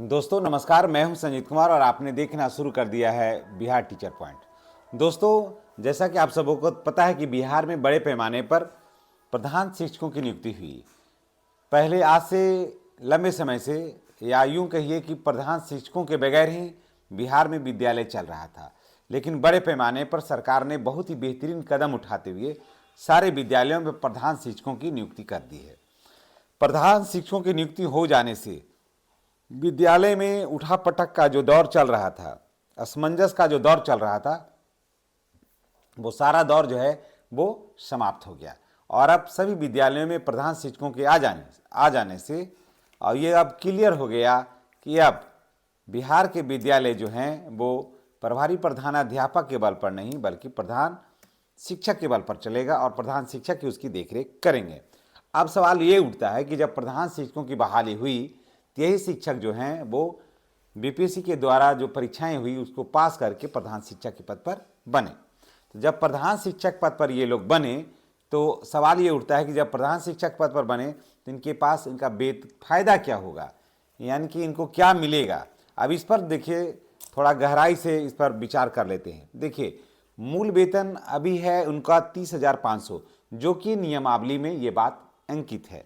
दोस्तों नमस्कार, मैं हूं संजीत कुमार और आपने देखना शुरू कर दिया है बिहार टीचर पॉइंट। दोस्तों, जैसा कि आप सबों को पता है कि बिहार में बड़े पैमाने पर प्रधान शिक्षकों की नियुक्ति हुई। पहले आज से लंबे समय से, या यूं कहिए कि प्रधान शिक्षकों के बगैर ही बिहार में विद्यालय चल रहा था, लेकिन बड़े पैमाने पर सरकार ने बहुत ही बेहतरीन कदम उठाते हुए सारे विद्यालयों में प्रधान शिक्षकों की नियुक्ति कर दी है। प्रधान शिक्षकों की नियुक्ति हो जाने से विद्यालय में उठापटक का जो दौर चल रहा था, असमंजस का जो दौर चल रहा था, वो सारा दौर जो है वो समाप्त हो गया। और अब सभी विद्यालयों में प्रधान शिक्षकों के आ जाने से और ये अब क्लियर हो गया कि अब बिहार के विद्यालय जो हैं वो प्रभारी प्रधानाध्यापक के बल पर नहीं बल्कि प्रधान शिक्षक के बल पर चलेगा और प्रधान शिक्षक ही उसकी देखरेख करेंगे। अब सवाल ये उठता है कि जब प्रधान शिक्षकों की बहाली हुई, यही शिक्षक जो हैं वो बीपीएससी के द्वारा जो परीक्षाएं हुई उसको पास करके प्रधान शिक्षक के पद पर बने। तो जब प्रधान शिक्षक पद पर ये लोग बने तो सवाल ये उठता है कि जब प्रधान शिक्षक पद पर बने तो इनके पास इनका फायदा क्या होगा, यानी कि इनको क्या मिलेगा। अब इस पर देखिए, थोड़ा गहराई से इस पर विचार कर लेते हैं। देखिए, मूल वेतन अभी है उनका 30,500, जो कि नियमावली में ये बात अंकित है।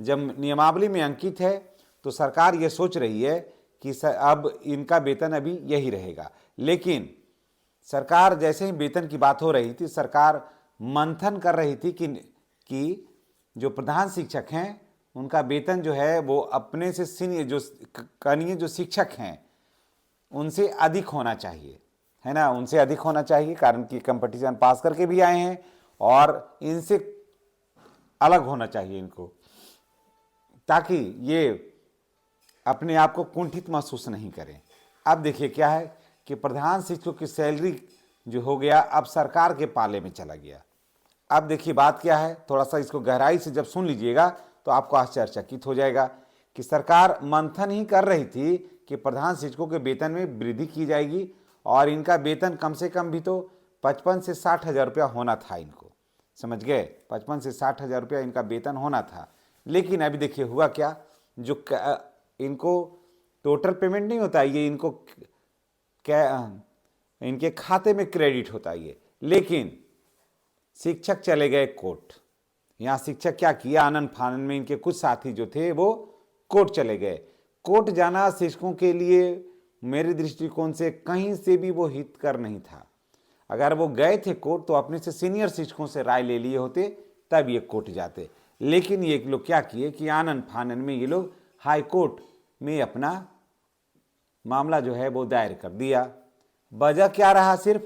जब नियमावली में अंकित है तो सरकार ये सोच रही है कि अब इनका वेतन अभी यही रहेगा। लेकिन सरकार जैसे ही वेतन की बात हो रही थी, सरकार मंथन कर रही थी कि जो प्रधान शिक्षक हैं उनका वेतन जो है वो अपने से सीनियर जो कनीय जो शिक्षक हैं उनसे अधिक होना चाहिए, है ना, उनसे अधिक होना चाहिए। कारण कि कंपटीशन पास करके भी आए हैं और इनसे अलग होना चाहिए इनको, ताकि ये अपने आप को कुंठित महसूस नहीं करें। अब देखिए क्या है कि प्रधान शिक्षक की सैलरी जो हो गया अब सरकार के पाले में चला गया। अब देखिए बात क्या है, थोड़ा सा इसको गहराई से जब सुन लीजिएगा तो आपको आश्चर्यचकित हो जाएगा कि सरकार मंथन ही कर रही थी कि प्रधान शिक्षकों के वेतन में वृद्धि की जाएगी और इनका वेतन कम से कम भी तो 55 से 60 हज़ार रुपया होना था। इनको समझ गए, 55 से 60 हज़ार रुपया इनका वेतन होना था। लेकिन अभी देखिए हुआ क्या, जो इनको टोटल पेमेंट नहीं होता, ये इनको क्या इनके खाते में क्रेडिट होता है ये। लेकिन शिक्षक चले गए कोर्ट। यहाँ शिक्षक क्या किया, आनन फानन में इनके कुछ साथी जो थे वो कोर्ट चले गए। कोर्ट जाना शिक्षकों के लिए मेरे दृष्टिकोण से कहीं से भी वो हितकर नहीं था। अगर वो गए थे कोर्ट तो अपने से सीनियर शिक्षकों से राय ले लिए होते, तब ये कोर्ट जाते। लेकिन ये लोग क्या किए कि आनन फानन में ये लोग हाई कोर्ट में अपना मामला जो है वो दायर कर दिया। वजह क्या रहा, सिर्फ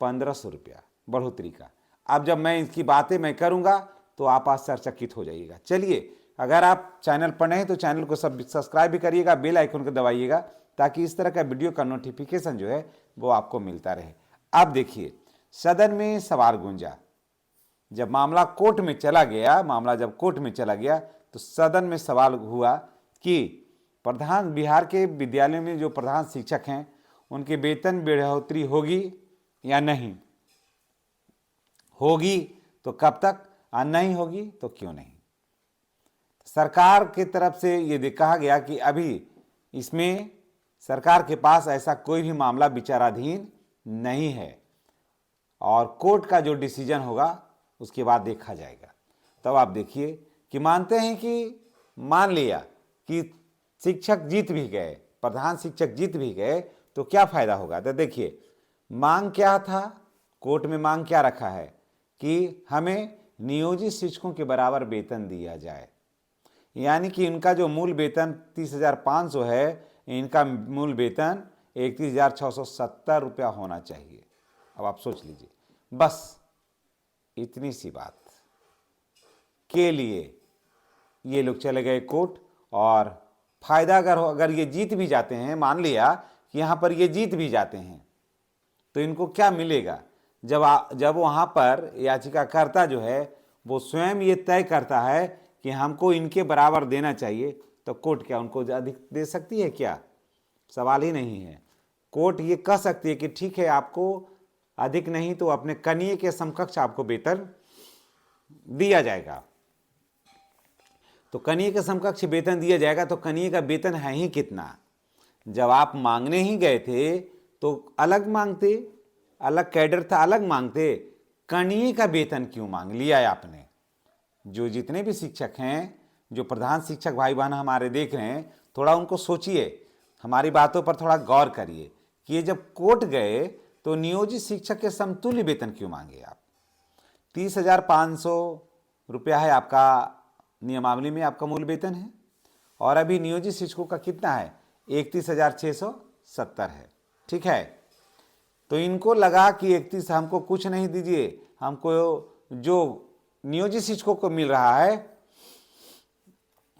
1500 रुपया बढ़ोतरी का। अब जब मैं इसकी बातें मैं करूंगा तो आप आश्चर्यचकित हो जाइएगा। चलिए, अगर आप चैनल पर नए तो चैनल को सब्सक्राइब भी करिएगा, बेल आइकन को दबाइएगा, ताकि इस तरह का वीडियो का नोटिफिकेशन जो है वो आपको मिलता रहे। अब देखिए, सदन में सवाल गूंजा। जब मामला कोर्ट में चला गया, तो सदन में सवाल हुआ कि बिहार के विद्यालयों में जो प्रधान शिक्षक हैं उनके वेतन बढ़ोतरी होगी या नहीं होगी, तो कब तक, और नहीं होगी तो क्यों नहीं। सरकार की तरफ से ये कहा गया कि अभी इसमें सरकार के पास ऐसा कोई भी मामला विचाराधीन नहीं है और कोर्ट का जो डिसीजन होगा उसके बाद देखा जाएगा। तब आप देखिए कि मानते हैं कि मान लिया कि शिक्षक जीत भी गए, प्रधान शिक्षक जीत भी गए, तो क्या फायदा होगा। तो देखिए मांग क्या था, कोर्ट में मांग क्या रखा है कि हमें नियोजित शिक्षकों के बराबर वेतन दिया जाए, यानी कि इनका जो मूल वेतन 30,500 है, इनका मूल वेतन 31,670 रुपया होना चाहिए। अब आप सोच लीजिए, बस इतनी सी बात के लिए ये लोग चले गए कोर्ट। और फायदा अगर ये जीत भी जाते हैं, मान लिया कि यहाँ पर ये जीत भी जाते हैं, तो इनको क्या मिलेगा। जब वहाँ पर याचिकाकर्ता जो है वो स्वयं ये तय करता है कि हमको इनके बराबर देना चाहिए, तो कोर्ट क्या उनको अधिक दे सकती है क्या, सवाल ही नहीं है। कोर्ट ये कह सकती है कि ठीक है, आपको अधिक नहीं तो अपने कनीय के समकक्ष आपको वेतन दिया जाएगा। तो कनीय के समकक्ष वेतन दिया जाएगा, तो कनीय का वेतन है ही कितना, जब आप मांगने ही गए थे तो अलग मांगते, अलग कैडर था अलग मांगते, कनीय का वेतन क्यों मांग लिया है आपने? जो जितने भी शिक्षक हैं, जो प्रधान शिक्षक भाई बहन हमारे देख रहे हैं, थोड़ा उनको सोचिए, हमारी बातों पर थोड़ा गौर करिए कि ये जब कोर्ट गए तो नियोजित शिक्षक के समतुल्य वेतन क्यों मांगे आप? 30,500 रुपया है आपका नियमावली में, आपका मूल वेतन है, और अभी नियोजित शिक्षकों का कितना है? 31,670 है। ठीक है, तो इनको लगा कि 31 हमको कुछ नहीं दीजिए, हमको जो नियोजित शिक्षकों को मिल रहा है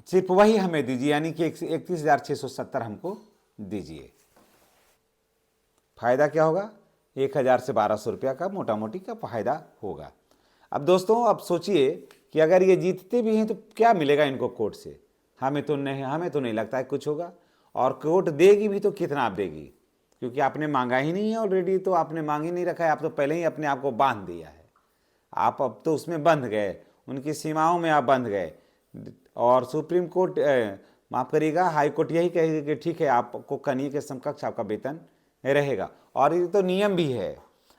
सिर्फ वही हमें दीजिए, यानी कि 31,670 हमको दीजिए। फायदा क्या होगा? 1,000 से 1,200 रुपया का मोटा मोटी का फायदा होगा। अब दोस्तों, अब सोचिए कि अगर ये जीतते भी हैं तो क्या मिलेगा इनको कोर्ट से? हमें तो नहीं लगता है कुछ होगा, और कोर्ट देगी भी तो कितना आप देगी, क्योंकि आपने मांगा ही नहीं है ऑलरेडी, तो आपने मांग ही नहीं रखा है, आप तो पहले ही अपने आप को बांध दिया है, आप अब तो उसमें बंध गए, उनकी सीमाओं में आप बंध गए। और सुप्रीम कोर्ट माफ करिएगा, हाई कोर्ट यही कहेगी कि ठीक है, आपको कनीय के समकक्ष आपका वेतन रहेगा। और ये तो नियम भी है,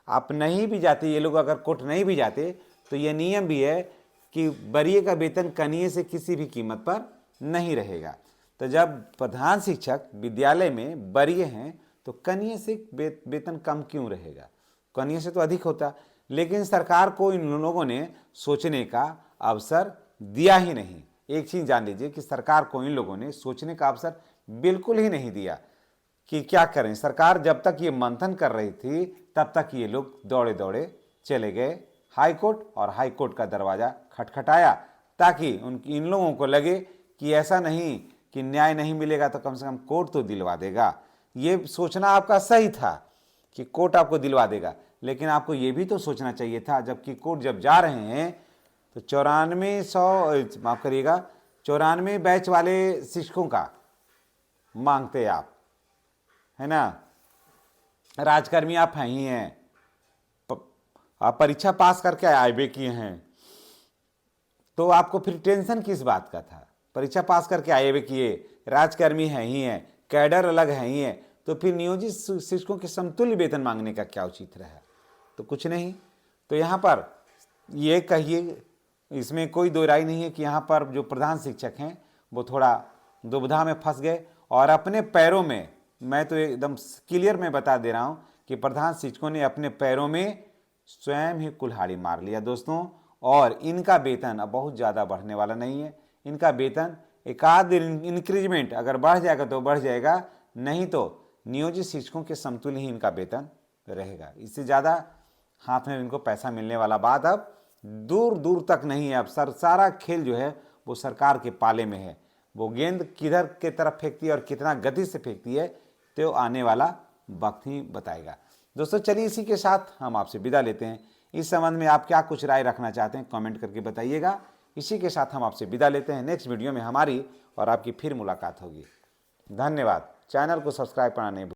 आप नहीं भी जाते, ये लोग अगर कोर्ट नहीं भी जाते तो ये नियम भी है कि वरीय का वेतन कनीय से किसी भी कीमत पर नहीं रहेगा। तो जब प्रधान शिक्षक विद्यालय में वरीय हैं तो कनीय से वेतन कम क्यों रहेगा? कनीय से तो अधिक होता, लेकिन सरकार को इन लोगों ने सोचने का अवसर दिया ही नहीं। एक चीज जान लीजिए कि सरकार को इन लोगों ने सोचने का अवसर बिल्कुल ही नहीं दिया कि क्या करें। सरकार जब तक ये मंथन कर रही थी तब तक ये लोग दौड़े दौड़े चले गए हाई कोर्ट, और हाई कोर्ट का दरवाजा खटखटाया ताकि इन लोगों को लगे कि ऐसा नहीं कि न्याय नहीं मिलेगा तो कम से कम कोर्ट तो दिलवा देगा। ये सोचना आपका सही था कि कोर्ट आपको दिलवा देगा, लेकिन आपको ये भी तो सोचना चाहिए था जबकि कोर्ट जब जा रहे हैं तो 94 बैच वाले शिक्षकों का मांगते आप, है ना। राजकर्मी आप हैं ही हैं, आप परीक्षा पास करके आईबे किए हैं, तो आपको फिर टेंशन किस बात का था? परीक्षा पास करके आईबे किए, राजकर्मी हैं ही हैं, कैडर अलग हैं ही है, तो फिर नियोजित शिक्षकों के समतुल्य वेतन मांगने का क्या उचित रहा? तो कुछ नहीं। तो यहाँ पर ये कहिए, इसमें कोई दो राय नहीं है कि यहाँ पर जो प्रधान शिक्षक हैं वो थोड़ा दुविधा में फंस गए, और अपने पैरों में, मैं तो एकदम क्लियर में बता दे रहा हूँ कि प्रधान शिक्षकों ने अपने पैरों में स्वयं ही कुल्हाड़ी मार लिया दोस्तों। और इनका वेतन अब बहुत ज़्यादा बढ़ने वाला नहीं है। इनका वेतन एक आध इंक्रीजमेंट अगर बढ़ जाएगा तो बढ़ जाएगा, नहीं तो नियोजित शिक्षकों के समतुल्य ही इनका वेतन रहेगा। इससे ज़्यादा हाथ में इनको पैसा मिलने वाला बात अब दूर दूर तक नहीं है। अब सारा खेल जो है वो सरकार के पाले में है। वो गेंद किधर के तरफ फेंकती है और कितना गति से फेंकती है तो आने वाला वक्त ही बताएगा। दोस्तों, चलिए इसी के साथ हम आपसे विदा लेते हैं। इस संबंध में आप क्या कुछ राय रखना चाहते हैं कमेंट करके बताइएगा। इसी के साथ हम आपसे विदा लेते हैं। नेक्स्ट वीडियो में हमारी और आपकी फिर मुलाकात होगी। धन्यवाद। चैनल को सब्सक्राइब करना नहीं